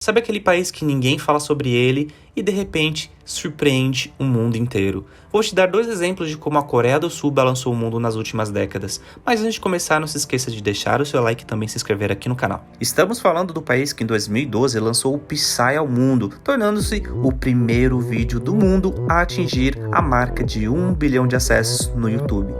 Sabe aquele país que ninguém fala sobre ele e de repente surpreende o mundo inteiro? Vou te dar 2 exemplos de como a Coreia do Sul balançou o mundo nas últimas décadas, mas antes de começar não se esqueça de deixar o seu like e também se inscrever aqui no canal. Estamos falando do país que em 2012 lançou o Psy ao mundo, tornando-se o primeiro vídeo do mundo a atingir a marca de 1 bilhão de acessos no YouTube.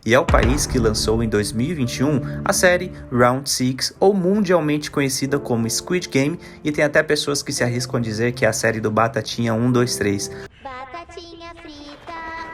E é o país que lançou em 2021 a série Round 6, ou mundialmente conhecida como Squid Game, e tem até pessoas que se arriscam a dizer que é a série do Batatinha 1, 2, 3. Batatinha frita,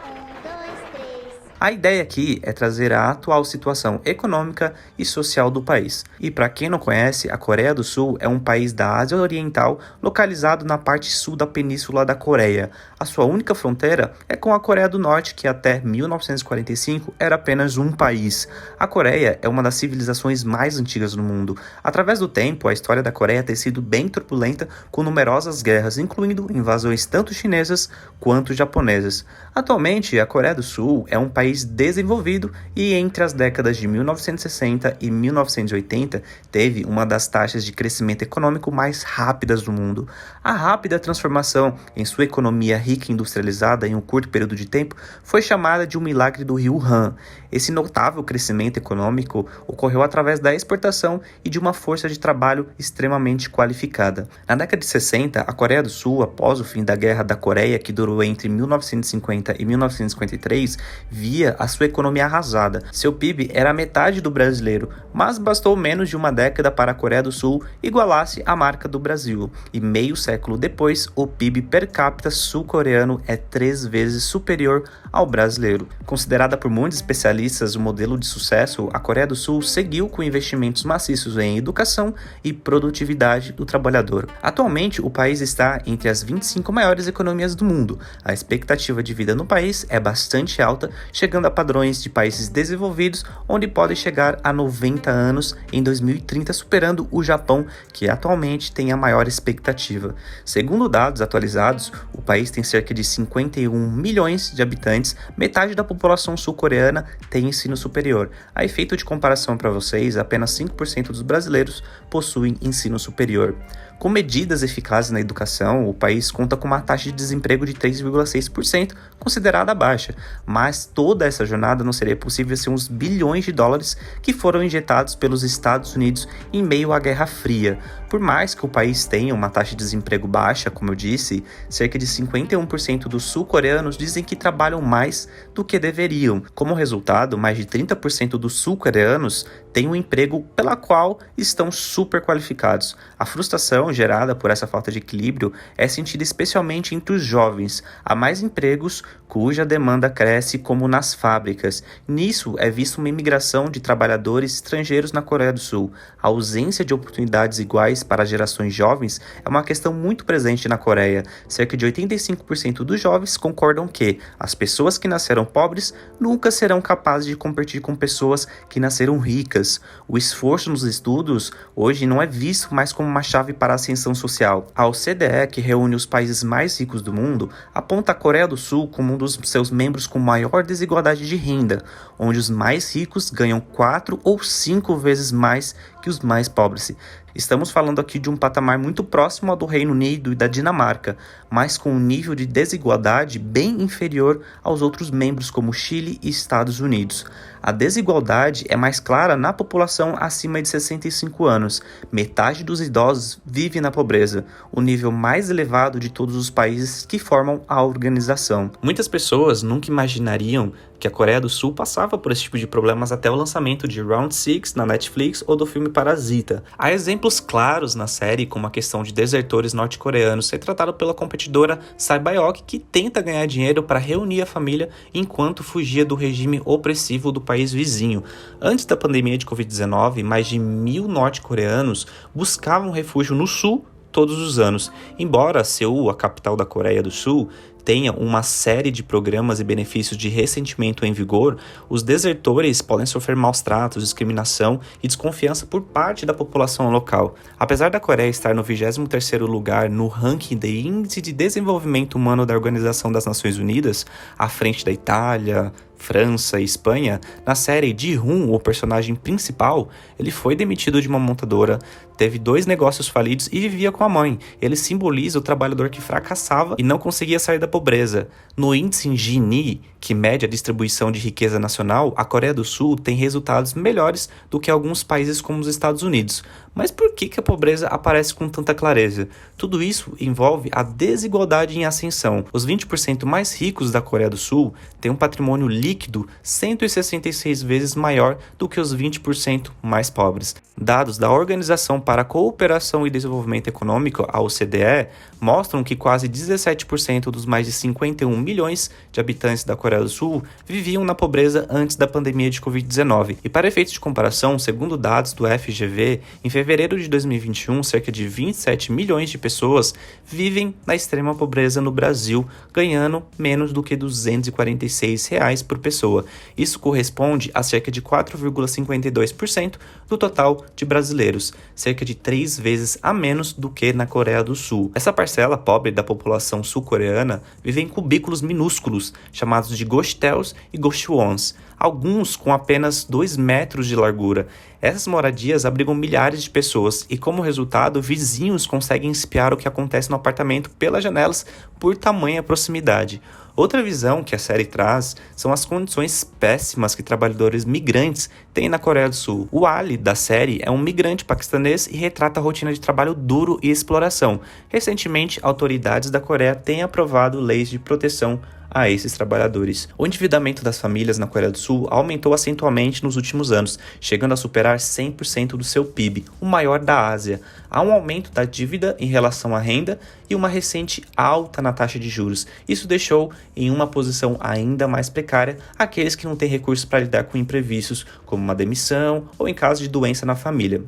1, 2, 3. A ideia aqui é trazer a atual situação econômica e social do país. E para quem não conhece, a Coreia do Sul é um país da Ásia Oriental localizado na parte sul da Península da Coreia. A sua única fronteira é com a Coreia do Norte, que até 1945 era apenas um país. A Coreia é uma das civilizações mais antigas do mundo. Através do tempo, a história da Coreia tem sido bem turbulenta, com numerosas guerras, incluindo invasões tanto chinesas quanto japonesas. Atualmente, a Coreia do Sul é um país desenvolvido e entre as décadas de 1960 e 1980 teve uma das taxas de crescimento econômico mais rápidas do mundo. A rápida transformação em sua economia rica e industrializada em um curto período de tempo foi chamada de um milagre do rio Han. Esse notável crescimento econômico ocorreu através da exportação e de uma força de trabalho extremamente qualificada. Na década de 60, a Coreia do Sul, após o fim da Guerra da Coreia, que durou entre 1950 e 1953, via a sua economia arrasada. Seu PIB era a metade do brasileiro, mas bastou menos de uma década para a Coreia do Sul igualasse a marca do Brasil. E meio século depois, o PIB per capita sul-coreano é 3 vezes superior ao brasileiro. Considerada por muitos especialistas o modelo de sucesso, a Coreia do Sul seguiu com investimentos maciços em educação e produtividade do trabalhador. Atualmente, o país está entre as 25 maiores economias do mundo. A expectativa de vida no país é bastante alta, chegando a padrões de países desenvolvidos, onde pode chegar a 90 anos em 2030, superando o Japão, que atualmente tem a maior expectativa. Segundo dados atualizados, o país tem cerca de 51 milhões de habitantes, metade da população sul-coreana tem ensino superior. A efeito de comparação para vocês, apenas 5% dos brasileiros possuem ensino superior. Com medidas eficazes na educação, o país conta com uma taxa de desemprego de 3,6%, considerada baixa, mas toda essa jornada não seria possível sem os bilhões de dólares que foram injetados pelos Estados Unidos em meio à Guerra Fria. Por mais que o país tenha uma taxa de desemprego baixa, como eu disse, cerca de 51% dos sul-coreanos dizem que trabalham mais do que deveriam. Como resultado, mais de 30% dos sul-coreanos têm um emprego pela qual estão super qualificados. A frustração gerada por essa falta de equilíbrio é sentida especialmente entre os jovens. Há mais empregos cuja demanda cresce, como nas fábricas. Nisso é vista uma imigração de trabalhadores estrangeiros na Coreia do Sul. A ausência de oportunidades iguais para as gerações jovens é uma questão muito presente na Coreia. Cerca de 85% dos jovens concordam que as pessoas que nasceram pobres nunca serão capazes de competir com pessoas que nasceram ricas. O esforço nos estudos hoje não é visto mais como uma chave para a ascensão social. A OCDE, que reúne os países mais ricos do mundo, aponta a Coreia do Sul como um dos seus membros com maior desigualdade de renda, onde os mais ricos ganham 4 ou 5 vezes mais que os mais pobres. Estamos falando aqui de um patamar muito próximo ao do Reino Unido e da Dinamarca, mas com um nível de desigualdade bem inferior aos outros membros como Chile e Estados Unidos. A desigualdade é mais clara na população acima de 65 anos. Metade dos idosos vive na pobreza, o nível mais elevado de todos os países que formam a organização. Muitas pessoas nunca imaginariam que a Coreia do Sul passava por esse tipo de problemas até o lançamento de Round 6 na Netflix ou do filme Parasita. Há exemplos claros na série, como a questão de desertores norte-coreanos ser tratado pela competidora Saebayeok, que tenta ganhar dinheiro para reunir a família enquanto fugia do regime opressivo do país vizinho. Antes da pandemia de Covid-19, mais de 1.000 norte-coreanos buscavam refúgio no sul todos os anos. Embora Seul, a capital da Coreia do Sul, tenha uma série de programas e benefícios de ressentimento em vigor, os desertores podem sofrer maus tratos, discriminação e desconfiança por parte da população local. Apesar da Coreia estar no 23º lugar no ranking de Índice de Desenvolvimento Humano da Organização das Nações Unidas, à frente da Itália, França e Espanha, na série Ji-hoon, o personagem principal, ele foi demitido de uma montadora, teve 2 negócios falidos e vivia com a mãe. Ele simboliza o trabalhador que fracassava e não conseguia sair da pobreza. No índice Gini, que mede a distribuição de riqueza nacional, a Coreia do Sul tem resultados melhores do que alguns países como os Estados Unidos. Mas por que a pobreza aparece com tanta clareza? Tudo isso envolve a desigualdade em ascensão. Os 20% mais ricos da Coreia do Sul têm um patrimônio líquido 166 vezes maior do que os 20% mais pobres. Dados da Organização para a Cooperação e Desenvolvimento Econômico, a OCDE, mostram que quase 17% dos mais de 51 milhões de habitantes da Coreia do Sul viviam na pobreza antes da pandemia de Covid-19. E para efeitos de comparação, segundo dados do FGV, em fevereiro de 2021, cerca de 27 milhões de pessoas vivem na extrema pobreza no Brasil, ganhando menos do que R$ 246 por pessoa. Isso corresponde a cerca de 4,52% do total de brasileiros, cerca de 3 vezes a menos do que na Coreia do Sul. Essa parcela pobre da população sul-coreana vive em cubículos minúsculos, chamados de goshtaels e goshwons, alguns com apenas 2 metros de largura. Essas moradias abrigam milhares de pessoas e, como resultado, vizinhos conseguem espiar o que acontece no apartamento pelas janelas por tamanha proximidade. Outra visão que a série traz são as condições péssimas que trabalhadores migrantes têm na Coreia do Sul. O Ali da série é um migrante paquistanês e retrata a rotina de trabalho duro e exploração. Recentemente, autoridades da Coreia têm aprovado leis de proteção a esses trabalhadores. O endividamento das famílias na Coreia do Sul aumentou acentualmente nos últimos anos, chegando a superar 100% do seu PIB, o maior da Ásia. Há um aumento da dívida em relação à renda e uma recente alta na taxa de juros. Isso deixou em uma posição ainda mais precária aqueles que não têm recursos para lidar com imprevistos, como uma demissão ou em caso de doença na família.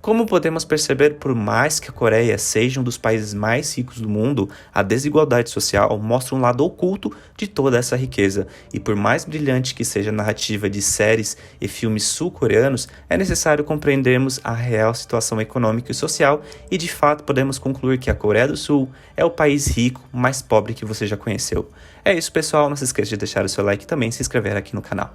Como podemos perceber, por mais que a Coreia seja um dos países mais ricos do mundo, a desigualdade social mostra um lado oculto de toda essa riqueza. E por mais brilhante que seja a narrativa de séries e filmes sul-coreanos, é necessário compreendermos a real situação econômica e social e de fato podemos concluir que a Coreia do Sul é o país rico mais pobre que você já conheceu. É isso, pessoal, não se esqueça de deixar o seu like e também se inscrever aqui no canal.